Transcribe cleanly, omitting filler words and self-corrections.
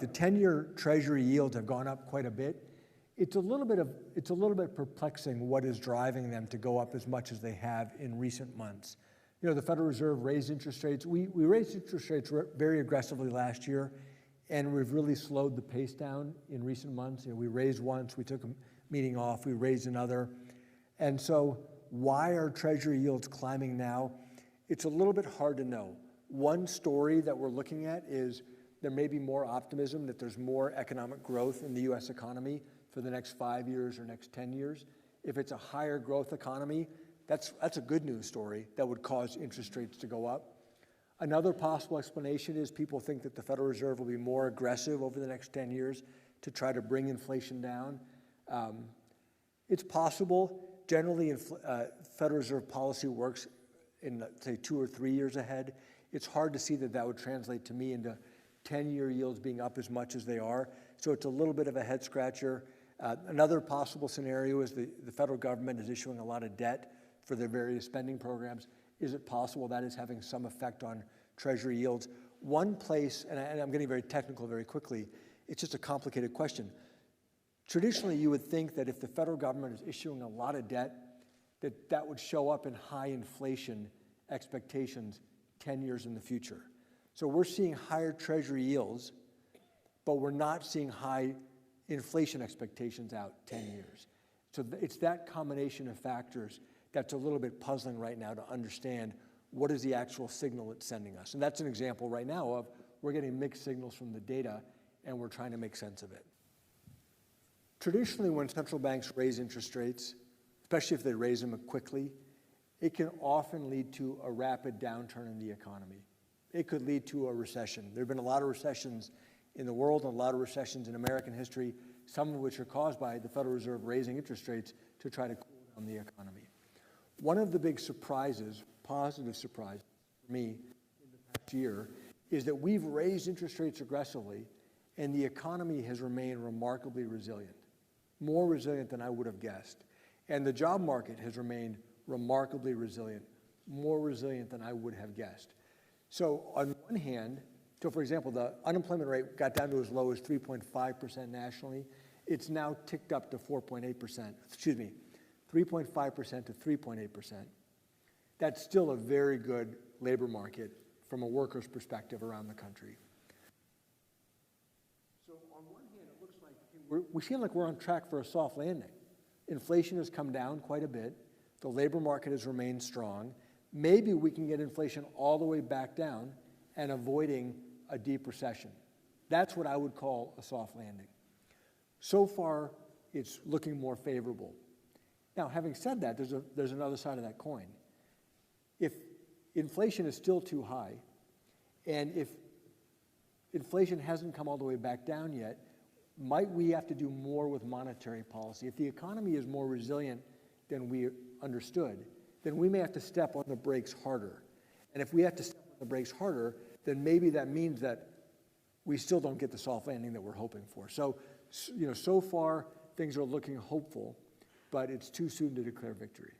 The 10-year Treasury yields have gone up quite a bit. It's a little bit perplexing what is driving them to go up as much as they have in recent months. You know, the Federal Reserve raised interest rates. We raised interest rates very aggressively last year, and we've really slowed the pace down in recent months. You know, we raised once, we took a meeting off, we raised another. And so why are Treasury yields climbing now? It's a little bit hard to know. One story that we're looking at is there may be more optimism that there's more economic growth in the U.S. economy for the next 5 years or next 10 years. If it's a higher growth economy, that's a good news story that would cause interest rates to go up. Another possible explanation is people think that the Federal Reserve will be more aggressive over the next 10 years to try to bring inflation down. It's possible. Generally, Federal Reserve policy works in, say, 2 or 3 years ahead. It's hard to see that that would translate to me into 10-year yields being up as much as they are. So it's a little bit of a head scratcher. Another possible scenario is the federal government is issuing a lot of debt for their various spending programs. Is it possible that is having some effect on Treasury yields? One place, and I'm getting very technical very quickly, it's just a complicated question. Traditionally, you would think that if the federal government is issuing a lot of debt, that would show up in high inflation expectations 10 years in the future. So we're seeing higher Treasury yields, but we're not seeing high inflation expectations out 10 years. So it's that combination of factors that's a little bit puzzling right now to understand what is the actual signal it's sending us. And that's an example right now of we're getting mixed signals from the data and we're trying to make sense of it. Traditionally, when central banks raise interest rates, especially if they raise them quickly, it can often lead to a rapid downturn in the economy. It could lead to a recession. There have been a lot of recessions in the world and a lot of recessions in American history, some of which are caused by the Federal Reserve raising interest rates to try to cool down the economy. One of the big surprises, positive surprises for me in the past year, is that we've raised interest rates aggressively and the economy has remained remarkably resilient, more resilient than I would have guessed. And the job market has remained remarkably resilient, more resilient than I would have guessed. So on one hand, so for example, the unemployment rate got down to as low as 3.5% nationally. It's now ticked up to 4.8%, 3.5% to 3.8%. That's still a very good labor market from a worker's perspective around the country. So on one hand, it looks like we feel like we're on track for a soft landing. Inflation has come down quite a bit. The labor market has remained strong. Maybe we can get inflation all the way back down and avoiding a deep recession. That's what I would call a soft landing. So far, it's looking more favorable. Now, having said that, there's another side of that coin. If inflation is still too high, and if inflation hasn't come all the way back down yet, might we have to do more with monetary policy? If the economy is more resilient than we understood, then we may have to step on the brakes harder. And if we have to step on the brakes harder, then maybe that means that we still don't get the soft landing that we're hoping for. So, so far, things are looking hopeful, but it's too soon to declare victory.